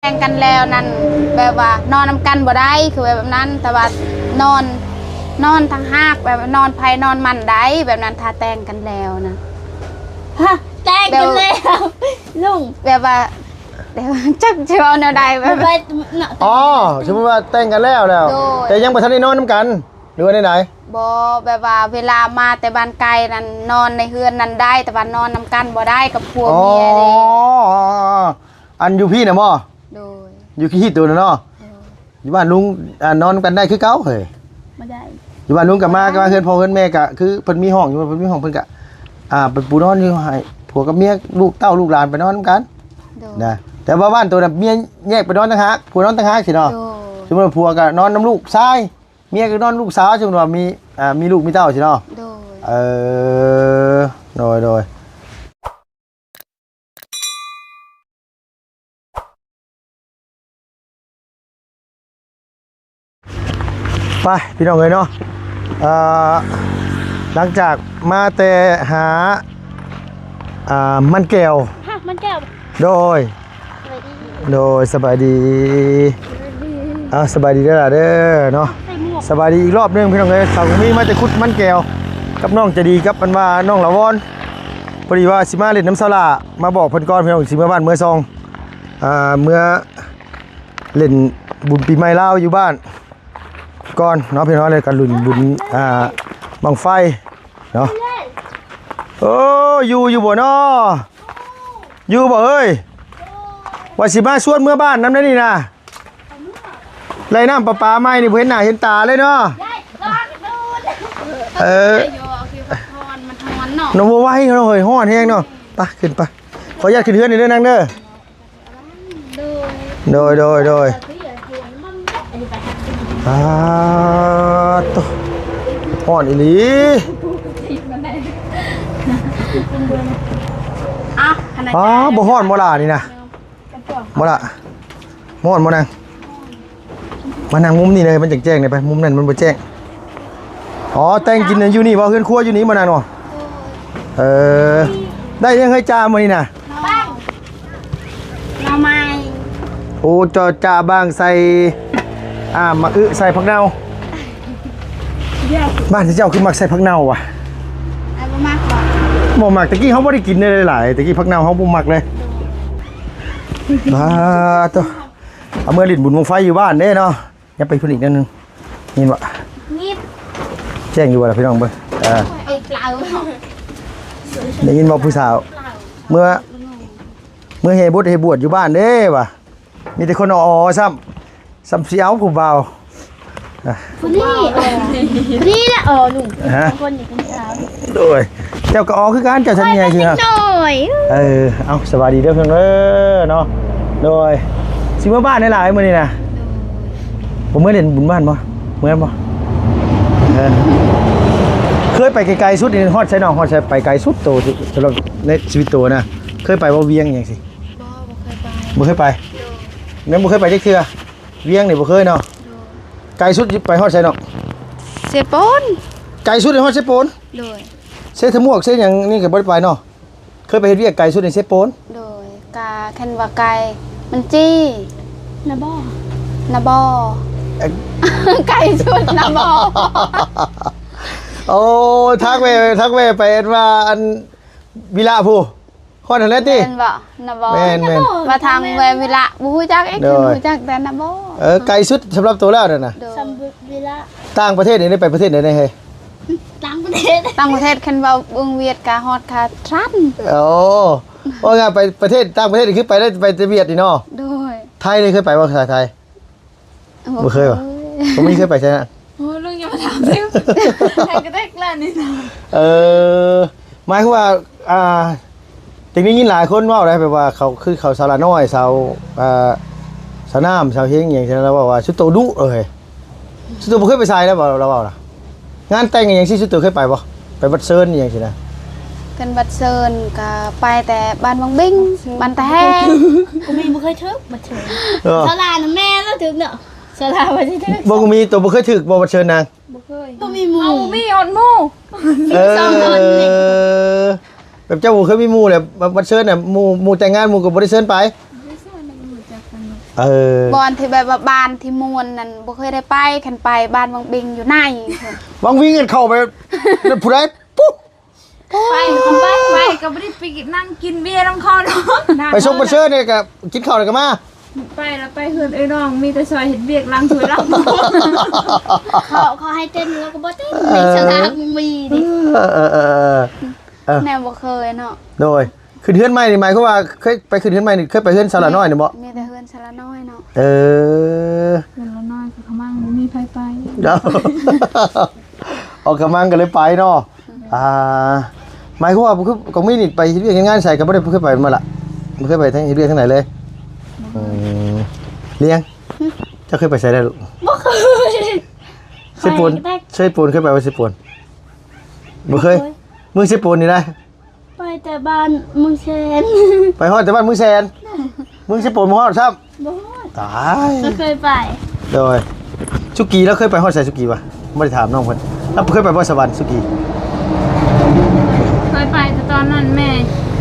แข่งกันแล้วนั่นแบบว่านอนนำกันบ่ได้คือแบบนั้นแต่ว่านอนทางหากแบบนอนไผ่นอนมันได้แบบนั้นถ้าแต่งกันแล้วนะฮะแต่งกันแล้วลุงแบบว่าเดี๋ยวจักจะเอาแนวใดแบบอ๋อสมมติว่าแต่งกันแล้วแต่ยังบ่ทันได้นอนน้ำกันหรือว่าไหนบ่แบบว่าเวลามาแต่บ้านไกลนั่นนอนในเฮือนนั้นได้แต่ว่านอนนำกันบ่ได้กับผัวเมียเด้อันอยู่พี่น่ะบ่โดยอยู่ขี้ตัวน่ะเนาะอยู่บ้านลุงนอนกันได้คือเก่าเฮ้ยบ่ได้อยู่บ้านลุงกับมาเฮือนพ่อเฮือนแม่ก็คือเพิ่นมีห้องอยู่เพิ่นมีห้องเพิ่นก็เป็นปูนอนอยู่ให้ผัวกับเมียลูกเต้าลูกหลานไปนอนกันนะแต่ว่าบ้านตัวน่ะเมียแยกไปนอนต่างหากผัวนอนต่างหากสิเนาะสมมุติว่าผัวก็นอนน้ำลูกชายเมียก็นอนลูกสาวสมมุติว่ามีลูกมีเต้าสิเนาะโดยไปพี่น้องเอ้ยเนาะหลังจากมาแต่หามันแก้วมันแก้วโดยสบายดีสบายดีเด้อเด้อเนาะสบายดีอีกรอบนึงพี่น้องเอ้ยสาวมีมาแต่คุดมันแก้วกับน้องจะดีกับมันว่าน้องละวอนพอดีว่าสิมาเล่นน้ำสลามาบอกเพิ่นก่อนพี่น้องสิเมื่อบ้านเมื่อซองเมื่อเล่นบุญปีใหม่ลาวอยู่บ้านก่อนเนาะพี่น้องเลยกันบุญบังไฟเนาะโอ้อยู่บ่เนาะอยู่บ่เอ้ยว่าสิมาชวนเมื่อบ้านน้ำได้นี่นะไรน้ำปลาไม้นี่เห็นหน้าเห็นตาเลยเนาะน้องบัวไว้เนาะเฮ้ยฮ้อนแห้งเนาะไปขึ้นไปขออนุญาตขึ้นเฮือนนี่เด้อนั่งเด้อโดยตัวฮ้อนอีหลีบ่ฮ้อนบ่ล่ะนี่นะบ่ล่ะฮ้อนบ่นางมานั่งมุมนี่เลยมันแจ้งเลยไปมุมนั้นมันบ่แจ้งแต่งกินอยู่นี่บ่เฮือนครัวอยู่นี่บ่นางเนาะได้ยังเคยจ่ามื้อนี่น่ะเอาไม้โอ้จ่าบางใส่มะใส่ผักเน่าบ้านที่เจ้าคือมักใส่ผักเน่าว่ะบ่มักบ่มักตะกี้เฮาบ่ได้กินเลยหลายตะกี้ผักเน่าเฮาบ่มักเลยตัวเอาเมื่อลิ้นบุญวงไฟอยู่บ้านเด้เนาะอย่าไปพุ่นอีกนิดนึงนี่บ่แจ้งอยู่บ่ล่ะพี่น้องเบิ่งได้ยินบ่ผู้สาวเมื่อเฮบวชอยู่บ้านเด้ว่ะมีแต่คนซ้ำสิเอาผู้บ่าวนี่แหละลุงคนอยู่คนสาวโดยเจ้าก็คือกันเจ้าฉันใหญ่สิครับเอาสวัสดีเด้อเพิ่นเนาะโดยสิมาบ้านได้หลายมื้อนี้นะผมเมื่อเล่นบุญบ้านบ่เมื่อบ่เคยไปไกลๆสุดนี่ฮอดใช้น้องฮอดใช้ไปไกลสุดโตสำหรับในชีวิตโตนะเคยไปบ่เวียงจังซี่บ่เคยไปงั้นบ่เคยไปจักเทื่อเวียงนี่บ่เคยเนาะไกลสุดไปฮอดใช้น้องเสปนไกลสุดฮอดเสปนโดยเสทมวกเสหยังนี่ก็บ่ได้ไปเนาะเคยไปเฮ็ดเวียกไกลสุดในเสปนโดยกาแค่นว่าไกลมันจี้นะบ่ไก่ชุดนะบ่โอ้ทักเวไปว่าอันวิลาผู้คนนั่นแหละติแม่นบ่นะบ่แม่นมาทางเวลาบ่ฮู้จักฮู้จักแต่นะบ่ไกลสุดสำหรับตัวแล้วนั่นน่ะเวลาต่างประเทศนี่ได้ไปประเทศไหนเฮ้ยต่างประเทศคันว่าเบิ่งเวียดกะฮอดคาทรันว่าไงไปประเทศต่างประเทศนี่คือไปได้ไปเวียดนี่เนาะโดยไทยนี่เคยไปบ่ไทยบ่เคยบ่ผมไม่เคยไปใช่มั้ยลุงอย่ามาถามซิไทยก็ได้กล้านี่นะหมายความว่าจริงๆยินหลายคนว่าได้แบบว่าเขาคือเขาสาวละน้อยสาวสาวน้ำสาวเฮงอย่างเช่นเราบอกว่าชุดโตดุเลยชุดโตบ่เคยไปใส่แล้วบ่เราบอกนะงานแต่งอย่างที่ชุดโตเคยไปบ่ไปบัดเซิร์นอย่างเช่นนะกันบัดเซิร์นก็ไปแต่บ้านวังบิ้งบ้านตะแฮงกูมีบ่เคยถึกบัดเชิญสลาน่ะแม่แล้วถึกเนาะสลาบ่สิถึกบ่มีตัวบ่เคยถึกบ่บัดเซิร์นนางบ่เคยบ่มีหมู่มีฮอดหมู่แบบเจ้าบ่เคยมีหมู่แหละบัดเซิร์นน่ะหมู่แต่งงานหมู่ก็บ่ได้เซิร์นไป บอนที่แบบว่าบ้านที่มวนนั่นบ่เคยได้ไปคันไปบ้านบางบิงอยู่ใน บางวิ่งกันเข้าไปผู้ใดปุ๊บ ไปก็ไม่ได้ไปนั่งกินเบียร์น้ำคอน้อง ไปส่งไปเชิญเนี่ยกับกินข้าวเลยกันมา ไปแล้วไปเฮือนไอ้น้องมีแต่ซอยเห็นเบียกล้างถ้วยล้างเขาให้เต้นแล้วก็บ่เต้นมีสนามมีดิ แนวบ่เคยเนาะ โดยขึ้นเฮือนใหม่นี่หมายความว่าเคยไปขึ้นเฮือนใหม่นี่เคยไปเฮือนสาวละน้อยนี่บ่ มีแต่เฮือนสาระน้อยเนาะ เออ เฮือนละน้อยเขามั่งมีไผไป เดี๋ยวออกกำลังกันเลยไปเนาะหมายความว่าคือของมีนี่ไปเฮ็ดเวียกงานใส่ก็บ่ได้เคยไปมาละบ่เคยไปทั้งเฮ็ดเวียกทั้งไหนเลยเลี้ยงเจ้าเคยไปใส่ได้ลูก บ่เคย เซปูนเคยไปว่าเซปูนบ่เคยมึงเซปูนนี่ได้ ไปแต่บ้านเมืองแสน ไปฮอดแต่บ้านมึงแซนมึงเซปูนบ่ฮอดซ้ำ บ่ ตาย ก็เคยไป โดยสุกี้แล้วเคยไปฮอดใส่สุกี้ป่ะไม่ได้ถามน้องเพิ่นแล้วเคยไปบ่สวรรค์สุกี้ เคยไปแต่ตอนนั้นแม่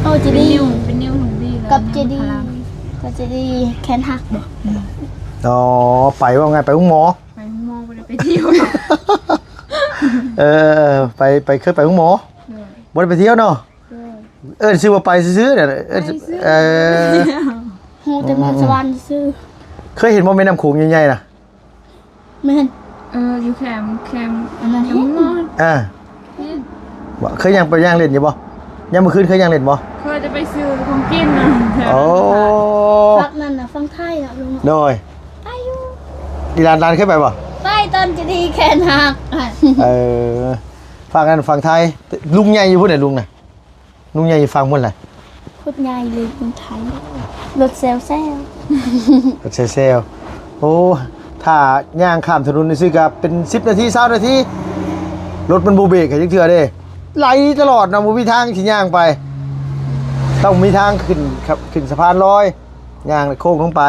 โอ้จะดี เป็นนิ้วถุงดีเลย กับเจดีก็จะดีแขนหักบ่ อ๋อไปว่าไงไปห้องหมอ ไปมองไปเที่ยว ไปเคยไปห้องหมอบ่ได้ไปเที่ยวเนาะชื่อว่าไปซื้อๆเนี่ยฮู้แต่เมืองสวรรค์ซื่อ เคยเห็นบ่แม่น้ำโขงใหญ่ๆน่ะ แม่น อยู่แคม อันนั้น แค เห็ ม น นอน ว่าเคยยังไปย่างเล่นอยู่บ่ยามมื้อคืนเคยย่างเล่นบ่ เคยจะไปซื้อของกินนะ โอ้ ฟักนั่นน่ะฟังไทยน่ะลุง โดย ไปอยู่ ดีลานเคยไปบ่ ไปตอนจะดีแขนหัก ฟังกันฟังไทยลุงใหญ่อยู่พุ่นน่ะลุงน่ะลุงใหญ่อยู่ฟังพุ่นแหละ พูดใหญ่เลยคนไทยรถเซล เซลโอ้ถ้าย่างข้ามถนนนี่ซื้อกับเป็น10นาที20นาทีรถมันบูเบรกให้จังเทื่อเด้ไหลตลอดนะบ่มีทางสิย่างไปต้องมีทางขึ้นครับขึ้นสะพานลอยย่างโค้งลงไป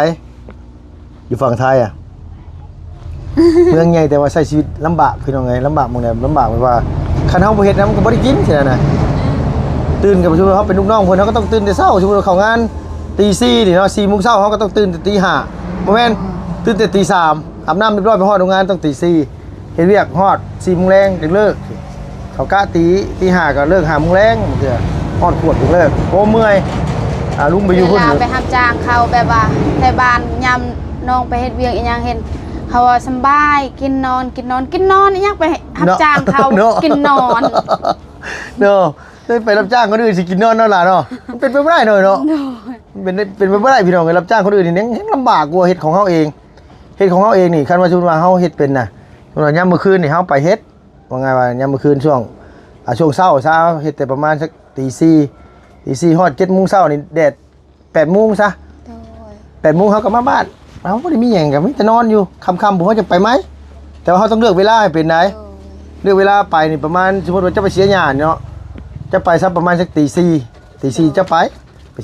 อยู่ฝั่งไทยอ่ะ เมืองใหญ่แต่ว่าใช้ชีวิตลำบากพี่น้องไงลำบากหมองเนี่ยลำบากแบบว่าคันเฮาบ่เฮ็ดนะมันก็บ่ได้กินใช่นะตื่นกับชุมเขาเป็นลูกน้องเพิ่นเขาก็ต้องตื่นแต่เช้าชุมเขางานตี4นี่เนาะ4:00 นเขาก็ต้องตื่นแต่ตี5บ่แม่นตื่นแต่ตี3อาบน้ำเรียบร้อยไปฮอดโรงงานต้องตี4เฮ็ดเวียกฮอด4:00 นแรงถึงเลิกเขากะตี5ก็เลิก5:00 นแรงเทื่อฮอดขวดถึงเลิกโอ้เมื่อยลุงไปอยู่พุ่น เวลาไปรับจ้างเขาแบบว่าในบ้านยามน้องไปเฮ็ดเวียกอีหยังเห็นเขาว่าสำบายกินนอนอีหยังไปรับจ้างเขากินนอน เนาะไปรับจ้างคนอื่นสิกินนอนเนาะล่ะเนาะมันเป็นไปบ่ได้หน่อยเนาะเป็นไปบ่ได้พี่น้องรับจ้างคนอื่นนี่ยังลำบากกว่าเฮ็ดของเฮาเองเฮ็ดของเฮาเองนี่คันว่าสมมุติว่าเฮาเฮ็ดเป็นน่ะสมมุติว่ายามมื้อคืนนี่เฮาไปเฮ็ดว่าไงว่ายามมื้อคืนช่วงเช้าเฮ็ดแต่ประมาณสักตี4ฮอด7:00 นเช้านี่แดด8:00 นซะ8:00 นเฮาก็มาบ้านเฮาบ่ได้มีหยังก็มีแต่นอนอยู่ค่ำๆบ่เฮาจะไปไหมแต่ว่าเฮาต้องเลือกเวลาให้เป็นไหนเลือกเวลาไปนี่ประมาณสมมุติว่าจะไปเสียหญ้าเนาะจะไปสักประมาณสักตี 4จะไป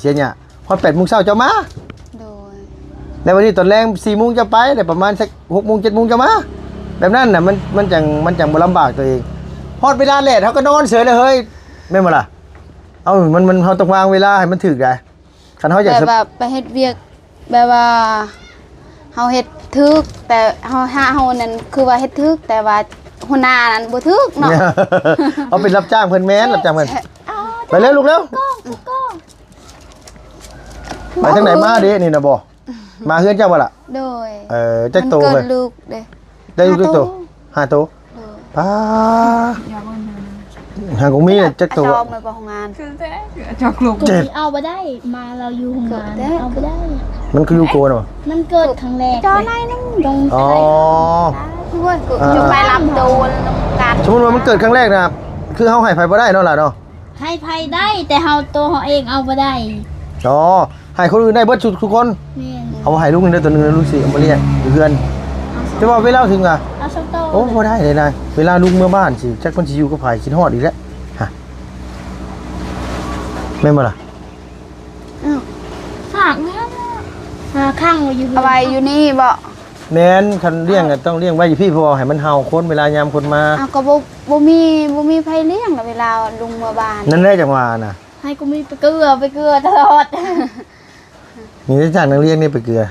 เสียหญ้าพอ8:00 นเช้าจะมา โดย ในวันนี้ตอนแรง4:00 นจะไปแล้วประมาณสัก6:00 น7:00 นจะมาแบบนั้นน่ะมันจังบ่ลำบากตัวเองฮอดเวลาแลดเฮาก็นอนเฉยเลยเฮ้ยแม่นบ่ล่ะเอามันเฮาต้องวางเวลาให้มันถูกได้คันเฮาอยาก แบบว่าไปเฮ็ดเวียกแบบว่าเฮาเฮ็ดทึกแต่เฮานั่นคือว่าเฮ็ดทึกแต่ว่าหัวหน้านั้นบ่ทึกเนาะ เอาเป็นรับจ้างเพิ่นแม่นรับจ้างเพิ่นไปเร็วลูกเร็วไปทางไหนมาเด้นี่น่ะบ่มาเฮือนเจ้าบ่ล่ะ โดย จักโต มัน เล เกิ ย ดลูกเด้ ได้ลูกจักโต5โต โดย ป้า อย่าเบิ่ง หางของมีจักโต จองเลยบ่ของงาน คือแท้จอกลูก กูเอาไปได้มาเราอยู่โรงงานเอาไปได้ มันคือลูกโกนบ่ มันเกิดครั้งแรก จอไหนนึง ตรง อ๋อ ด้วยกูจะไปรับโดนการ สมมุติว่ามันเกิดครั้งแรกนะครับคือเฮาให้ไผบ่ได้เนาะล่ะเนาะ ให้ภัยได้แต่เฮาตัวเฮาเองเอาไปได้ อ๋อให้คนอื่นได้เบิดทุกคน แม่น เอาให้ลูกนึงได้ตัวนึงแล้วลูกสิเอามาเลี้ยงอยู่เฮือนแต่ว่าเวลาถึงอ่ะ เอาสักโต โอ้บ่ได้เลยนะเวลาลูกเมื่อบ้านสิจักมันสิอยู่กับไผคิดฮอดอีกแล้วฮะแม่นบ่ล่ะ ฝากแม่ หาข้างไว้อยู่ เอาไว้อยู่นี่บ่ แม่นคันเลี้ยงก็ต้องเลี้ยงไว้อยู่พี่เพราะว่าให้มันเห่าคนเวลายามคนมา อ้าวก็บ่มีไผเลี้ยงเวลาลุงมาบ้าน นั่นแหละจังหวะน่ะ ให้กูมีไปเกลือตลอด มีแต่จ้างนักเลี้ยงนี่ไปเกลือ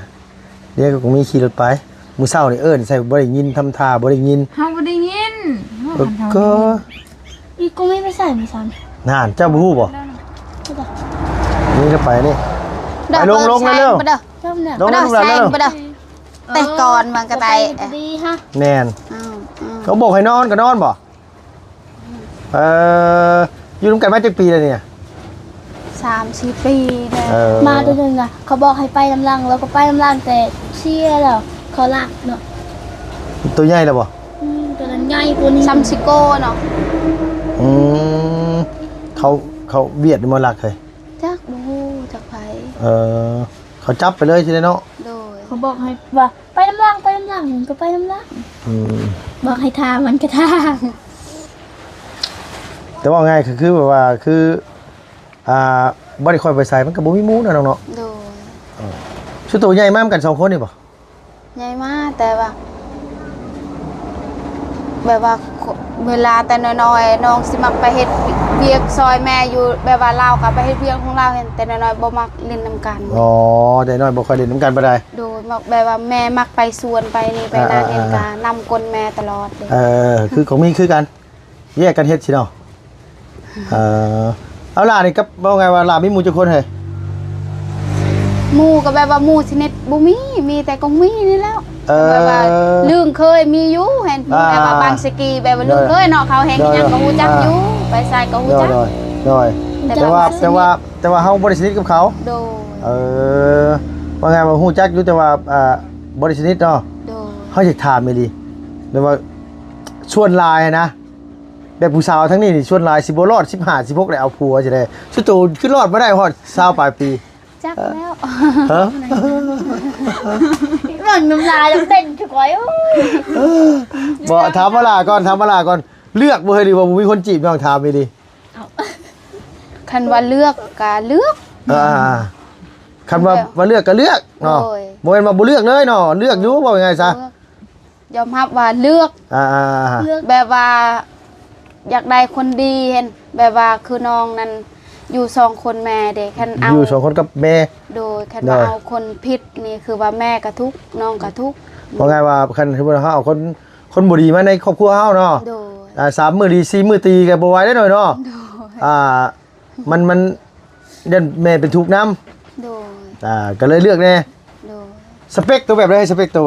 เรียกก็คงมีขี่รถไปมื้อเช้านี่เอิ้นใส่บ่ได้ยินทำท่าบ่ได้ยิน เฮาบ่ได้ยิน ก็ อีกก็ไม่ไปใส่ไม่ซ้ นานเจ้าบ่ฮู้บ่ ำ นี่ก็ไปนี่ เด้อ ไปลง เปิด เร็ว แซงไปเด้อ เริ่มเนี่ย ลง ไปเด้อ ลงแล้ว แซงไปเด้อแต่ก่อนมันก็ไป ดีฮะ แน่น อ้าว เขาบอกให้นอนก็นอนบ่อยู่นำกันมาจักปีแล้วเนี่ย 3-4 ปีแล้ว มาตัวนึงอ่ะเขาบอกให้ไปน้ำลังแล้วก็ไปน้ำลังแต่เชี่ยแล้วเขาลักเนาะ ตัวใหญ่แล้วบ่ ตัวนั้นง่ายกว่านี้ ซัมซิโก้เนาะ อืมเขาเบียดมาลักเลย จักบ่ฮู้จักไผ เขาจับไปเลยใช่ไหมเนาะ โดย เขาบอกให้ว่าไปน้ำลังมันก็ไปน้ำลัง อืม บอกให้ทามันก็ทา แต่ว่าไงคือแบบว่าคือบ่ได้ค่อยไปใส่มันก็บ่มีหมูนะน้องเนาะ โดย ชุดตัวใหญ่มากกัน2คนนี่บ่ ใหญ่มากแต่ว่าแบบว่าเวลาแต่น้อยๆน้องสิมักไปเฮ็ดเวียกซอยแม่อยู่แบบว่าเราก็ไปเฮ็ดเวียกของเราเห็นแต่น้อยๆบ่มักเล่นนํกัน อ๋อแต่น้อยบ่ค่อยเล่นน้ำกันบ่ได้ โดยมักแบบว่าแม่มักไปสวนไปนี่ไปนาเรียนกานำกลแม่ตลอดเลย คือของมีคือกันแยกกันเฮ็ดสิเนาะเอาล่ะนี่กับว่าไงว่าล่ะมีหมู่จักคนเฮ้ย หมู่ก็แบบว่าหมู่ชนิดบ่มีแต่กงมีนี่แล้วแบบว่าลืมเคยมีอยู่เห็นแบบว่าบางสกีแบบว่าลืมเคยเนาะเขาแฮงยังก็ฮู้จักอยู่ไปใส่ก็ฮู้จัก น้อยแต่ว่าเฮาบ่ได้สนิทกับเขา โดย ว่าไงว่าฮู้จักอยู่แต่ว่าบ่ได้สนิทเนาะ โดย เฮาอยากถามแม่ดิแบบว่าชวนลายนะแบบผู้สาวทั้งนี้นี่ชวนลายสิบ่รอด15 16ได้เอาผัวจะได้สุดโตขึ้นรอดบ่ได้ฮอด20ปลายปี จักแล้ว ฮะ หล่นน้ำลายแล้วเต้นถูกไว้ บ่ถามมาลาก่อนเลือกบ่เฮ้ยดิว่าบ่มีคนจีบน้องถามแม่ดิ คันว่าเลือกก็เลือก คันว่าเลือกก็เลือกเนาะ โอ้ย บ่แม่นว่าบ่เลือกเลยเนาะเลือกอยู่ว่ายังไงซะ ยอมรับว่าเลือก แบบว่าอยากได้คนดีเห็นแบบว่าคือน้องนั้นอยู่2คนแม่เด็กคันเอา อยู่2คนกับแม่ โดยคันว่าเอาคนผิดนี่คือว่าแม่ก็ทุกข์น้องก็ทุกข์ ว่าไงว่าคันคือว่าเฮาเอาคนบ่ดีมาในครอบครัวเฮาเนาะ โดย 3 มื้อดี4 มื้อตีก็บ่ไหวได้หน่อยเนาะมันเด่นแม่เป็นทุกข์นำ โดย ก็เลยเลือกแน่ โดย สเปคตัวแบบใดสเปคตัว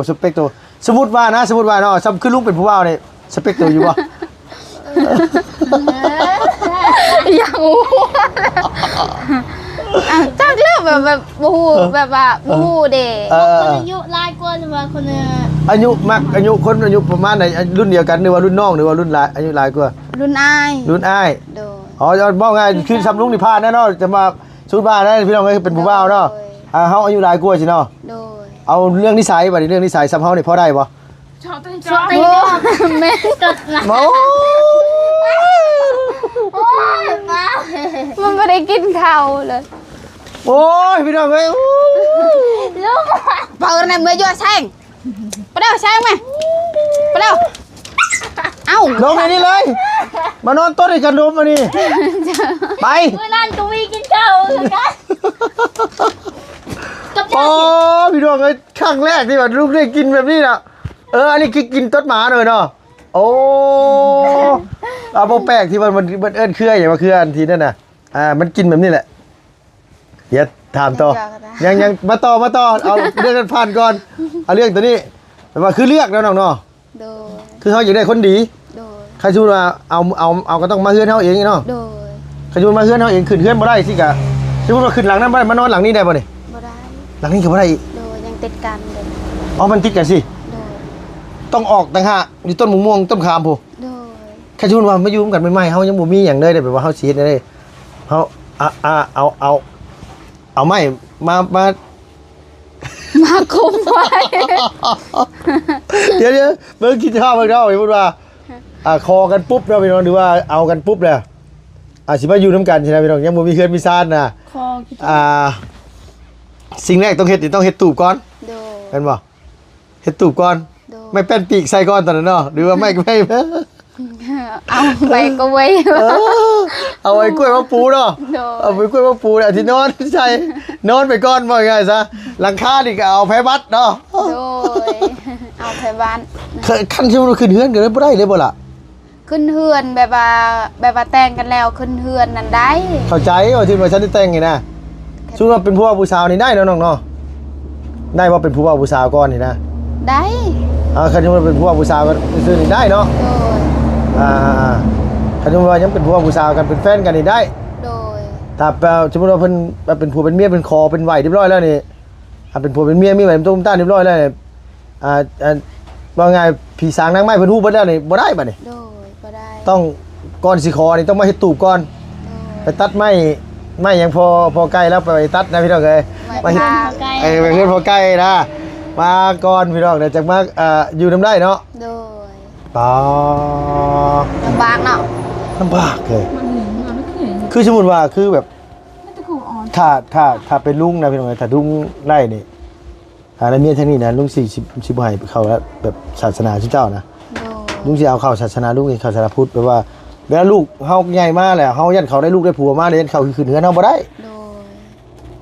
สมมุติว่าเนาะซ้ำคือลุงเป็นผู้บ่าวนี่สเปคตัวอยู่บ่ อย่างหูจักเลือกแบบบ่ฮู้แบบว่าบ่ฮู้เด้ คนอายุลายกว่าหรือว่าคน อายุคนอายุประมาณไหนรุ่นเดียวกันหรือว่ารุ่นน้องหรือว่ารุ่นหลายอายุหลายกว่า รุ่นอาย รุ่นอ้าย โดย อ๋อจะบอกไงคือซ้ำลุงนี่พลาดแน่เนาะจะมาชุดบ้านได้พี่น้องเอ้ยเป็นผู้บ่าวเนาะเฮาอายุหลายกว่าสิเนาะ โดย เอาเรื่องนิสัยบัดนี้เรื่องนิสัยซ้ำเฮานี่พอได้บ่ ชอบเต้น ชอบตี โอ้ แม่ ตดนะ โอ้ โอ้ยมา มันบ่ได้กินข้าวเลย โอ้ยพี่น้องเอ้ย ลูก เปิดในมือยั่วแซงไปเด้อแซงมาไปเด้อเอ้า ลงในนี้เลยมานอนต้นให้กันดมมานี่ไป เมื่อนั่นก็วิ่งกินข้าวกันกับ โอ้พี่น้องเอ้ยครั้งแรกที่ว่าลูกได้กินแบบนี้น่ะอันนี้คือกินต้นหมาเลยเนาะโอ้บ่แปลกที่มันเอิ้นเครืออย่างว่าเครืออันทีนั่นน่ะมันกินแบบนี้แหละอย่าถามต่อยังมาต่อเอาเรื่องนั้นผ่านก่อนเอาเรื่องตัวนี้แปลว่าคือเลือกแล้วน้องเนาะ โดย คือเขาอยากได้คนดี โดย ใครชูว่าเอาก็ต้องมาเฮือนเฮาเองเนาะ โดย ใครชูมาเฮือนเฮาเองขึ้นเฮือนบ่ได้สิกะสมมุติว่าขึ้นหลังนั้นบ่ได้มานอนหลังนี้ได้บ่นี่ บ่ได้ หลังนี้ก็บ่ได้อีก โดยยังติดกันเลย อ๋อมันติดกันสิ โดย ต้องออกต่างหากอยู่ต้นมะม่วงต้นขามพู โดย ใครชูว่ามาอยู่กันใหม่ๆเฮายังบ่มีหยังเลยได้แบบว่าเฮาสิเฮ็ดได้เฮาเอาไม้มา มาคุมไว้ เดี๋ยวเบิ่งคิดภาพเบิ่งเฮาสมมุติว่าคอกันปุ๊บเนาะพี่น้องหรือว่าเอากันปุ๊บแล้วสิมาอยู่นํกันใช่ไหมพี่น้องยังบ่มีเฮือนมีซ่านน่ะ คอกิน สิ่งแรกต้องเฮ็ดนี่ต้องเฮ็ดตูบก่อน โดย เห็นบ่เฮ็ดตูบก่อน โดย ไม่เป็นปีกใส่ก่อนตอนนั้นเนาะหรือว่าไม่ เอาไปก็ไว้ เอาไว้กล้วยมาปูเนาะ โดย เอาไว้กล้วยมาปูเนี่ยที่นอนใช่นอนไปก่อนว่าไงซะหลังคานี่ก็เอาไผบัดเนาะ โดยเอาไปบ้าน คันที่มันขึ้นเฮือนกันบ่ได้เลยบ่ล่ะ ขึ้นเฮือนแบบว่าแต่งกันแล้วขึ้นเฮือนนั่นได้ เข้าใจว่าที่ว่าฉันได้แต่งนี่นะชุดว่าเป็นผู้ว่าผู้สาวนี่ได้เนาะน้องเนาะได้ว่าเป็นผู้ว่าผู้สาวก่อนนี่นะ ได้ คันที่ว่าเป็นผู้ว่าผู้สาวก็ซื้อนี่ได้เนาะ โดย คันที่ว่ายังเป็นผู้ว่าผู้สาวกันเป็นแฟนกันนี่ได้ โดย ถ้าสมมุติว่าเพิ่นเป็นผัวเป็นเมียเป็นคอเป็นไหวเรียบร้อยแล้วนี่เป็นผัวเป็นเมียมีไหวเป็นตุ้มต้านเรียบร้อยแล้วนี่ว่าไงผีสางนางไม้เพิ่นฮู้เบิดแล้วนี่บ่ได้บัดนี่ โดยก็ได้ ต้องก่อนสิคอนี่ต้องมาเฮ็ดตูบก่อนไปตัดไม้ยังพอใกล้แล้วไปตัดนะพี่น้องเอ้ย ไม่พาใกล้ ไปเฮ็ดพอใกล้นะมาก่อนพี่น้องเดี๋ยวจักมาอยู่นำได้เนาะ โดย ป๋อ ลำบากเนาะ ลำบากเลย มันเห็นมันไม่เห็น คือสมมุติว่าคือแบบ ไม่ตะกูอ่อน ถ้าเป็นลุงนะพี่น้องถ้าลุงไล่นี่แล้วเมียทั้งนี้นะลุงสิบ่ให้เข้าแล้วแบบศาสนาเจ้านะ โดย ลุงสิเอาเข้าศาสนาลุงเข้าศาสนาพุทธแปลว่าเวลาลูกเฮาใหญ่มาแล้วเฮายันเขาได้ลูกได้ผัวมาเลยยันเขาขึ้นเฮือนเฮาบ่ได้ โดย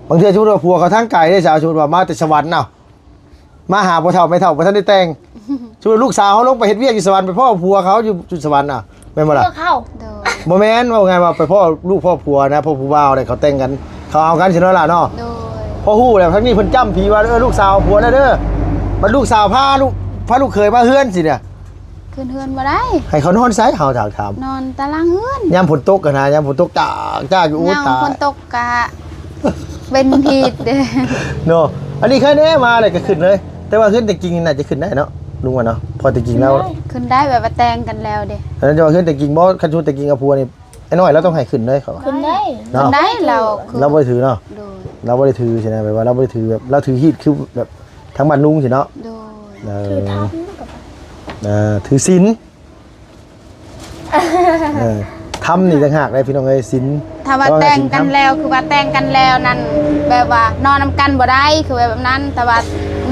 บางทีสมมุติว่าผัวเขาทางไกลได้สาวสมมุติว่ามาแต่สวรรค์เนาะมาหาบ่เฒ่าไม่เฒ่าบ่ทันได้แต่งสมมุติลูกสาวเฮาลงไปเฮ็ดเวียกอยู่สวรรค์ไปพ่อผัวเขาอยู่สวรรค์น่ะแม่นบ่ล่ะ เข้า โดย บ่แม่นว่าไงว่าไปพ่อลูกพ่อผัวนะพ่อผู้บ่าวเนี่ยเขาแต่งกันเขาเอากันสิเนาะล่ะเนาะ โดย พอฮู้แล้วทั้งนี้เพิ่นจำผีว่าลูกสาวผัวแล้วเด้อมันลูกสาวพาลูกเขยมาเฮือนสิเนี่ย ขึ้นเฮือนบ่ได้ ให้เขานอนไสเฮาถาม นอนตารางเฮือน ยามฝนตกกันนะยามฝนตกจ้าอยู่อู้ ยาม ตา คนตกกะเป็นผิดเด้อ เนาะอันนี้แค่นี้มาเลยก็ขึ้นเลย แต่ว่าขึ้นแต่จริงน่าจะขึ้นได้เนาะลุงว่าเนาะพอแต่จริงแล้ว ขึ้นได้แบบว่าแต่งกันแล้วเด้ อันนั้นจะว่าขึ้นแต่จริงบ่คันชูแต่จริงกับผัวนี่ไอ้น้อยเราต้องให้ขึ้นเลยเขาว่า ขึ้นได้ ขึ้น เนาะ ได้เราคือ เราบ่ได้ถือเนาะ โดย เราบ่ได้ถือใช่ไหมแบบว่าเราบ่ได้ถือแบบเราถือฮีดคือแบบทั้งบ้านลุงสิเนาะ โดย คือทำกับ ถือศีลทำนี่ต่างหากเลยพี่น้องเอ้ยศีล ถ้าว่าแต่งกันแล้วคือว่าแต่งกันแล้วนั่นแบบว่านอนนำกันบ่ได้คือแบบนั้นแต่ว่า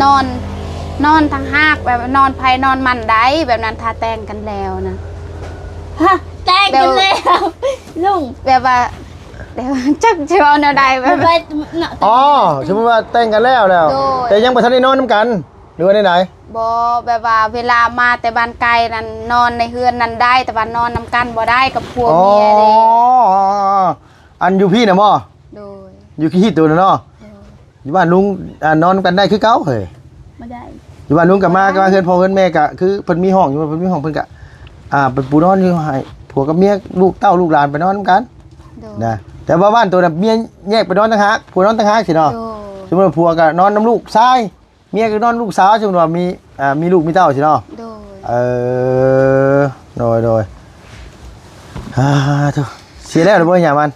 นอนทั้งหากแบบนอนไผนอนมันได้แบบนั้นถ้าแต่งกันแล้วนะ ฮะแต่งกันแล้วลุง แบบว่าเดี๋ยวจักจะเอาแนวใดแบ ไป บ ไปเนาะ อ๋อสมมุติว่าแต่งกันแล้ว โดย แต่ยังบ่ทันได้นอนนํกันหรือว่าไหน บ่แบบว่าเวลามาแต่บ้านไกลนั่นนอนในเฮือนนั้นได้ แต่ว่านอนนำกันบ่ได้กับผัว อ๋อ เมียเด้ อันอยู่พี่น่ะบ่ โดย อยู่ขี้ตัวน่ะเนาะอยู่บ้านลุงนอนกันได้คือเก่าเฮ้ย ไม่ได้ อยู่บ้านลุงกับมาเฮือนพ่อเฮือนแม่ก็คือเพิ่นมีห้องอยู่เพิ่นมีห้องเพิ่นก็เป็นปูนอนอยู่ให้ผัวกับเมียลูกเต้าลูกหลานไปนอนนำกัน โดย นะแต่ว่าบ้านตัวน่ะเมียแยกไปนอนต่างหากผัวนอนต่างหากสิเนาะ โดย สมมุติว่าผัวก็นอนนำลูกชายเมียก็นอนลูกสาวสมมุติว่ามีลูกมีเต้าสิเนาะ โดย โดยทุเสียแล้วหรือบ่อย่ามัน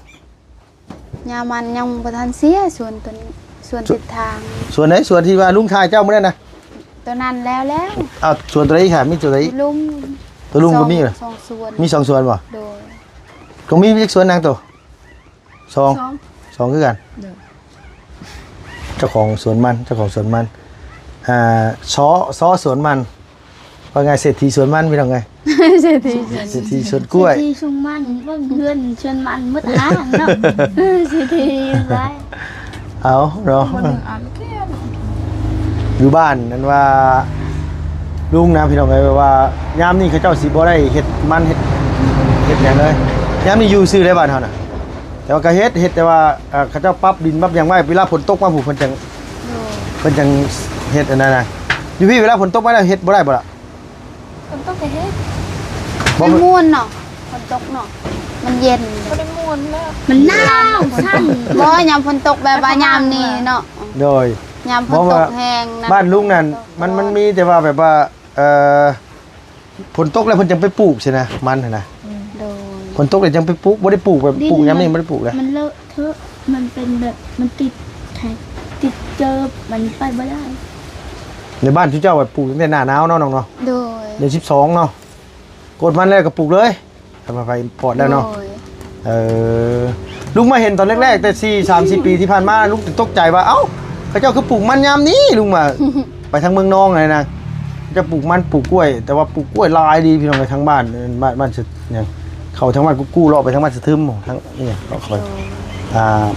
ยามันยังบ่ทันเสียส่วนตัวนี้ส่วนติดทาง ส่วนไหนส่วนที่ว่าลุงชายเจ้ามื้อนั้นนะ ตัวนั้นแล้ว ส่วนตัวไหนค่ะมีตัวไหน ลุง ตัวลุงก็มีเหรอ สองส่วน มี2ส่วนบ่ โดย ก็มีอีกส่วนนางตัวสองคือกันเจ้าของสวนมันซ้อสวนมันว่าไงเศรษฐีสวนมันพี่น้องไง เศรษฐี เศรษฐีสวนกล้วย ที่ชุงมันเบิ่งเพื่อนชวนมันมืดอ้างเนาะสิทีไร เอาเนาะ มันหนึ่งอันแค่ อยู่บ้านนั้นว่าลุงนะพี่น้องไงว่ายามนี้เขาเจ้าสิบ่ได้เฮ็ดมันเฮ็ดหยังเลยยามนี้อยู่ซื้อได้บ้านเฮาน่ะแต่ว่าก็เฮ็ดแต่ว่าเขาเจ้าปรับดินปรับหยังไว้เวลาฝนตกมาผู้เพิ่นจังเฮ็ดอันนั้นน่ะอยู่พี่เวลาฝนตกมาแล้วเฮ็ดบ่ได้บ่ล่ะ มันต้องไปเฮ็ด บ่ มันม่วนเนาะฝนตกเนาะมันเย็น ไม่ได้ม้วนแล้ว มันหนาวสั่น บ่ยามฝนตกแบบว่ายามนี้เนาะ โดย ยามฝนตกแห้ง บ้านลุงนั่นมันมีแต่ว่าแบบว่าฝนตกแล้วเพิ่นจังไปปลูกใช่นะมันน่ะนะ โดย ฝนตกแล้วจังไปปลูกบ่ได้ปลูกแบบปลูกยามนี้บ่ได้ปลูกเลย มันเลอะเทอะมันเป็นแบบมันติดแข็งติดเจอมันไปไม่ได้ ในบ้านที่เจ้าแบบปลูกตั้งแต่หน้าหนาวเนาะน้องเนาะ โดย เดือน12เนาะกดมันแล้วก็ปลูกเลยทำมาไปปอดได้เนาะ โดย ลุงมาเห็นตอนแรกๆแต่3-4 ปีที่ผ่านมาลุงตกใจว่าเอ้าเขาเจ้าคือปลูกมันยามนี้ลุงมา ไปทางเมืองนองเลยนะ จะปลูกมันปลูกกล้วย แต่ว่าปลูกกล้วยหลายดีพี่น้องไปทั้งบ้านบ้านสุดเนี่ยเขาทั้งบ้านกู้เลาะไปทั้งบ้านสะทึมทั้งนี่เลาะคอย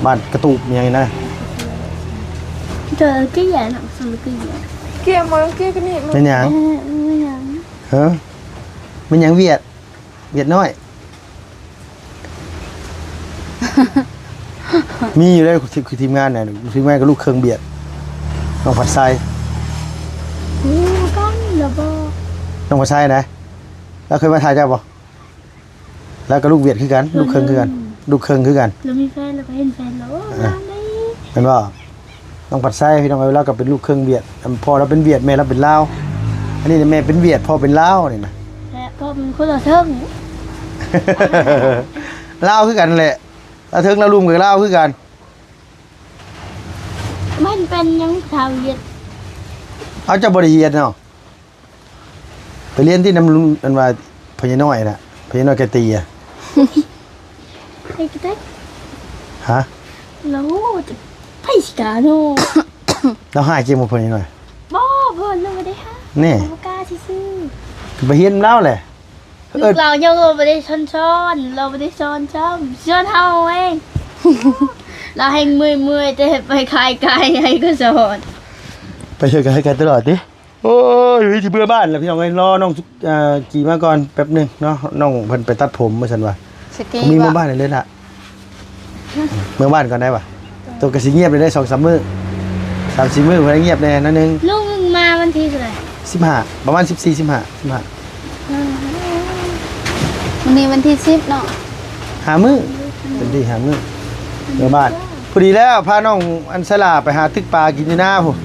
บ้านกระตูบยังไงนะ เจอcái gì nặng xong cái gì เกี่ยมองเกี่ยกันนี่ เป็นหยัง ไม่ยัง ฮะเป็นหยังเวียดน้อย มีอยู่เลยคือทีมงานเนี่ยทีมงานกับลูกเครื่องเบียดน้องผัดไส้ โอ้ก้อนระเบิด น้องผัดไส้นะแล้วเคยมาถ่ายเจ้าปะแล้วก็ลูกเวียดคือกันลูกเครื่องคือกันลูกเครื่องคือกัน เรามีแฟนเราก็เห็นแฟนแล้วมาเลย เห็นป่ะน้องผัดไส้พี่น้องเอาแล้วก็เป็นลูกเครื่องเวียดพ่อเราเป็นเวียดแม่เราเป็นลาวอันนี้แม่เป็นเวียดพ่อเป็นลาวนี่นะ และก็เป็นคนละเทิง ลาวคือกันแหละแล้วเทิงเรารุมกับลาวคือกัน มันเป็นยังชาวเวียด เอาเจ้าบริเฮียนเนาะไปเรียนที่น้ำลุงอันว่าพญาน้อยน่ะพญาน้อยแกตีอะ ไอ้กระเต็ก ฮะ แล้วจะไปสกาโน่ เราหาเกมมาพญาน้อย บ่เพิ่นเราไม่ได้ฮะ นี่ เรากล้าซื้อ ไปเฮียนเล่าแหละ ลูกเรายังไม่ได้ช้อนเราไม่ได้ช้อนช้อนเท่าเอง เราให้เมื่อยแต่ไปขายไก่ให้ก็สอน ไปเจอกันให้กันตลอดดิโอ้ยอยู่ที่เบื่อบ้านแล้วพี่น้องไอ้รอน้องกี่มาก่อนแป๊บหนึงเนาะน้องเพิ่นไปตัดผมมาฉันว่า สกี ผมมีเมื่อ บ่ บ้านเลยล่ะเมื่อบ้านก่อนได้ปะตัวกระสีเงียบเลยได้2-3 มื้อ3-4 มื้อเพิ่นเงียบแน่นั่นนึง ลูกมึงมาวันที่เท่าไหร่ 15ประมาณ14-15 วันนี้วันที่10เนาะ หามื้อเป็นที่หามื้อเมื่อบ้านพอดีแล้วพาน้องอันสลาไปหาตึกปลากินอยู่หน้าพุ่น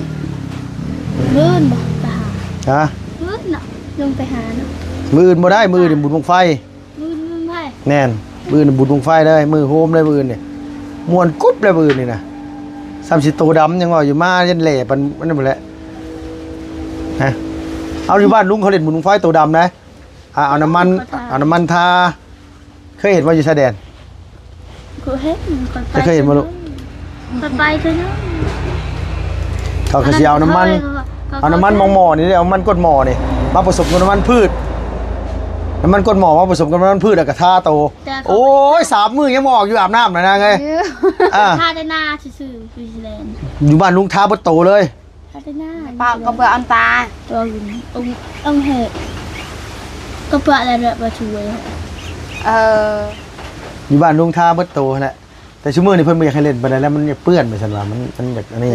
มื้นบอกไปหา ฮะ มื้นเนาะลงไปหาเนาะ มื้ออื่นบ่ได้มื้อนี่บุญบังไฟ มื้นไพ่ แน่นมื้อนี่บุญบังไฟเลยมื้อโฮมเลยมื้อนี่ม่วนกุ๊บเลยมื้อนี่นะ30โตดำยังว่าอยู่มายันแหล่ปันนั่นหมดแหละฮะเอาอยู่บ้านลุงเขาเล่นบุญบังไฟโตดำนะเอาน้ำมันทาเคยเห็นว่าอยู่ชายแดน กูเห็นคนไป จะเคยเห็นบ่ลูก คนไปเถอะเนาะ เขาก็สิเอาน้ำมันมองหม้อนี่เอามันก้นหม้อนี่มาผสมกับน้ำมันพืชน้ำมันก้นหม้อมาผสมกับน้ำมันพืชแล้วก็ทาโตโอ้ย3 มื้อยังบ่ออกอยู่อาบน้ำน่ะนะไงอ่า ท่าได้หน้าซื่อๆฟิวซีแลนด์ อยู่บ้านลุงทาบ่โตเลย ท่าได้หน้า ปากก็เบื่ออันตา ตัวอยู่องเหตุก็เปล่าอะไรแบบมาช่วย อยู่บ้านลุงทาบ่โตนั่นแหละแต่ชั่วโมงนี้เพิ่นบ่อยากให้เล่นปานใดแล้วมันอยากเปื้อนไปซั่นว่ามันอยากอันนี้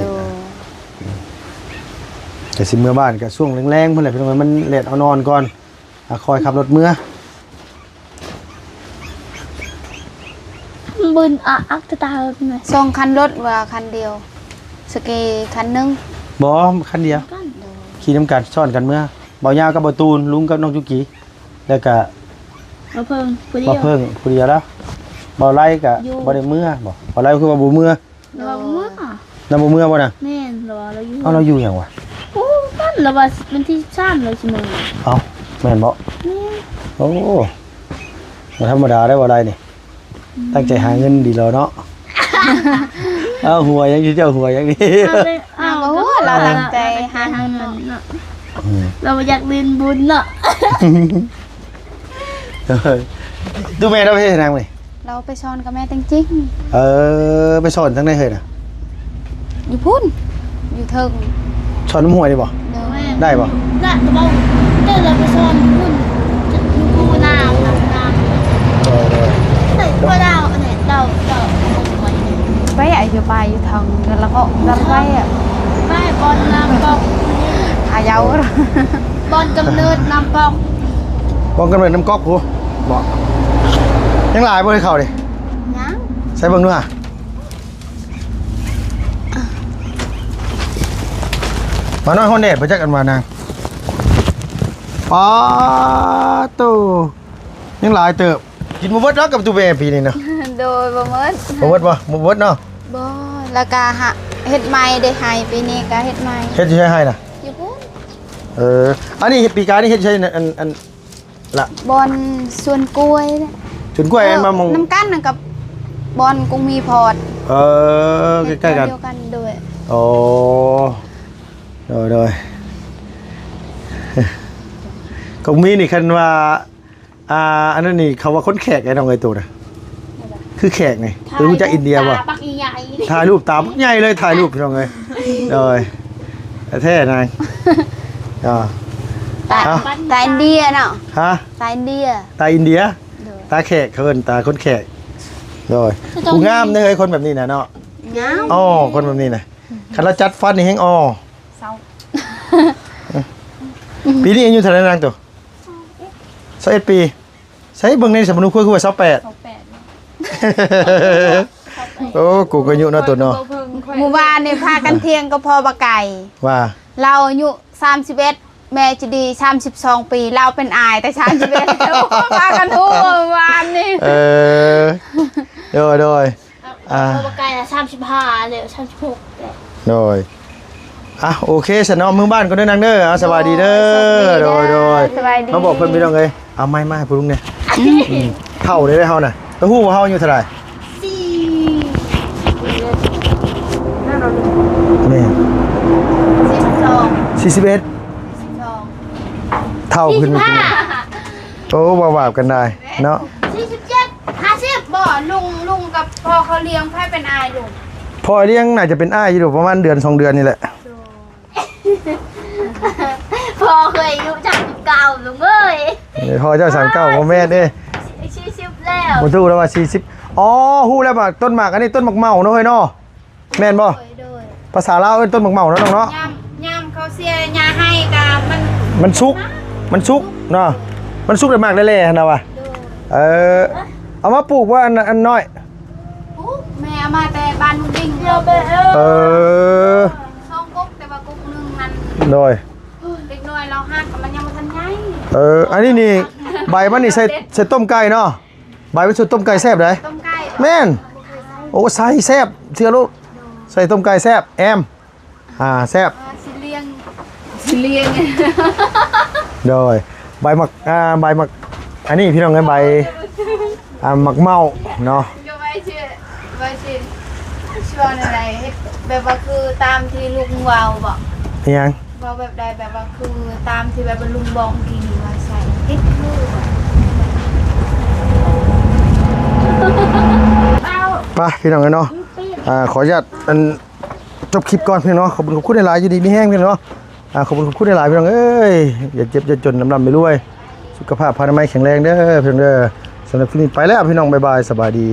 แต่สิเมื่อบ้านก็ช่วงแรงๆเพิ่นแหละพี่น้องมันเล็ดเอานอนก่อนคอยขับรถเมื่อ บึนอักตะตาเป็นไง ส่งคันรถว่าคันเดียว สกีคันหนึง บ่คันเดียว กัน ขี่น้ำกันซ่อนกันเมื่อเบายาวกับบ่ตูนลุงกับน้องจุกี้แล้วก็ มาเพิ่งผู้เดี บ่ ยว เพิ่งผู้เดียวแล้วบ่ไล่ก็บ่ได้เมื่อบ่ไล่คือว่าบ่เมื่อ เราเมื่อ แล้วบ่เมื่อบ่น่ะ แม่นเราอยู่ เอาเราอยู่หยังวะ โอ้กันเราว่าเป็นที่ซ่านเลยใช่ไหม เอ้าแม่นบ่ แม่ โอ้บ่ธรรมดาได้บ่ไล่นี่ตั้งใจหาเงินดีแล้วเนาะ เอาหัวยังอยู่เจ้าหัวยังนี่ อ้าวเราตั้งใจหา ทาง เงิ นั้น น เนาะเราอยากเรียนบุญเนาะ ดูแม่เราไปเฮ็ดหยังนี่ เราไปช้อนกับแม่จริง ไปสอนทั้งในเฮ้ยน่ะ ๆอยู่พุ่นอยู่เทิง สอนน้ำหวยได้บ่ เด้อ ได้บ่ น่ะกระเป๋าเดินเราไปซ่อนบุญจะอยู่กูน้ำแต่ก็ดาวเนี่ยดาวไว้ ไปอยู่ไปอยู่ทางแล้วก็ดันไปอ่ะ ไม่บอลน้ำปอก หายาว บอลกำเนิดน้ำปอก ป้องกันไว้น้ำก๊อกพูบ่ยังหลายบ่ให้เข้าดิ ยัง ใส่เบิ่งดูอ่ะมาน้อยฮอนเดดไปจักกันมานางป๊าตู้ยังหลายเติบกินบ่เบิดแล้วกับตูเบปีนี้เนาะ โดยบ่เมิด บ่เบิดบ่เบิดเนาะ บ่แล้วก็เฮ็ดใหม่ได้ให้ปีนี้ก็เฮ็ดใหม่ เฮ็ดสิให้น่ะ อยู่พุ่น อันนี้เฮ็ดปีกายนี่เฮ็ดใช่อันละ บอนสวนกล้วยเนี่ย จนกล้วยมามอง น้ำกันน่ะกับบอนกุ้งมีพอร์ต ใกล้ๆกัน เดียวกันด้วย โอ้โดย ของมีนี่คันว่าอันนั้นนี่เขาว่าคนแขกไอ้น้องไอ้ตัวน่ะคือแขกไงคือรู้จักอินเดียบ่ ตาปักใหญ่ ถ่ายรูปตาบักใหญ่เลยถ่ายรูปพี่น้องเอ้ยเลยแท้ๆนายตาอินเดียเนาะ ฮะ ตาอินเดีย ตาอินเดียตาแขกเขาเอิ้นตาคนแขกเลยผู้งามเด้อเอ้ยคนแบบนี้น่ะเนาะ งาม อ๋อคนแบบนี้น่ะคันเราจัดฟันนี่แฮงอ๋อ เศร้า ปีนี้อายุเท่าไหร่นางตัว21ปีใช้เบิ่งในสมุนคุยคือว่า28 โอ้กูก็อายุเนาะตัวเนาะ หมู่บ้านนี่พากันเที่ยงก็พอบะไก่ ว่า เราอายุ31แม่จะดี32ปีเราเป็นอายแต่31พากันทั่ววานนี่ โดย ตัวไกลละ35เดี๋ยว36แต่ โดยโอเคฉันเอามือบ้านก็เด้อนางเด้อสบายดีเด้อโดย สบายดี มาบอกเพิ่นพี่น้องเอ้ยเอาไม้มาให้พุ่นลุงเนี่ยเท่าได้เฮาน่ะแล้วฮู้ว่าเฮาอายุเท่าไหร่แม่ 12 41เท่าขึ้นมาโอ้ว่าๆกันได้เนาะ 47 50บ่ลุงกับพ่อเขาเลี้ยงให้เป็นอายลุง พ่อเลี้ยงน่าจะเป็นอ้ายอยู่ประมาณเดือน2เดือนนี่แหละ พอเคยอายุ39ลุงเอ้ย พ่อเจ้า39บ่แม่นเด้ 40แล้ว บ่ถูกแล้วว่า40อ๋อฮู้แล้วว่าต้นหมากอันนี้ต้นหมากเมาเนาะเฮ้ยเนาะแม่นบ่ โดย ภาษาลาวเอิ้นต้นหมากเมาเนาะน้องเนาะ ย่ำเขาเสียยาให้กับมันสุกเนาะมันสุกได้มากได้แลหั่นน่ะว่ะเอามาปลูกว่าอันน้อย แม่เอามาแต่บ้านลุงดิ่ง เดี๋ยวไป ช่องกุ๊กแต่ว่ากุ๊กนึงนั้น โดย เด็กน้อยเราหักกับมันยังไม่ทันใหญ่ อันนี้นี่ใบมันนี่ใส่ต้มไก่เนาะใบมันสุดต้มไก่แซ่บได้ ต้มไก่ แม่นโอ้ใส่แซ่บเชื่อลูกใส่ต้มไก่แซ่บแอมแซ่บ สิเลียง โดยใบหมักอันนี้พี่น้องไงใบหมักเมาเนาะ โยไว้ชื่อชวนอะไรแบบว่าคือตามที่ลุงวาวบอก ยัง ว่าแบบใดแบบว่าคือตามที่แบบลุงบอกกินว่าใส่ติดมือ ไปพี่น้องกันเนาะขออนุญาตจบคลิปก่อนพี่น้องเนาะขอบคุณหลายๆอยู่ดีมีแห้งพี่น้องเนาะขอบคุณหลายๆพี่น้องเอ้ยอย่าเจ็บอย่าจนน้ำไม่รวยสุขภาพพานามัยแข็งแรงเด้อพี่น้องเด้อสำหรับคลิปนี้ไปแล้วพี่น้องบ๊ายบายสบายดี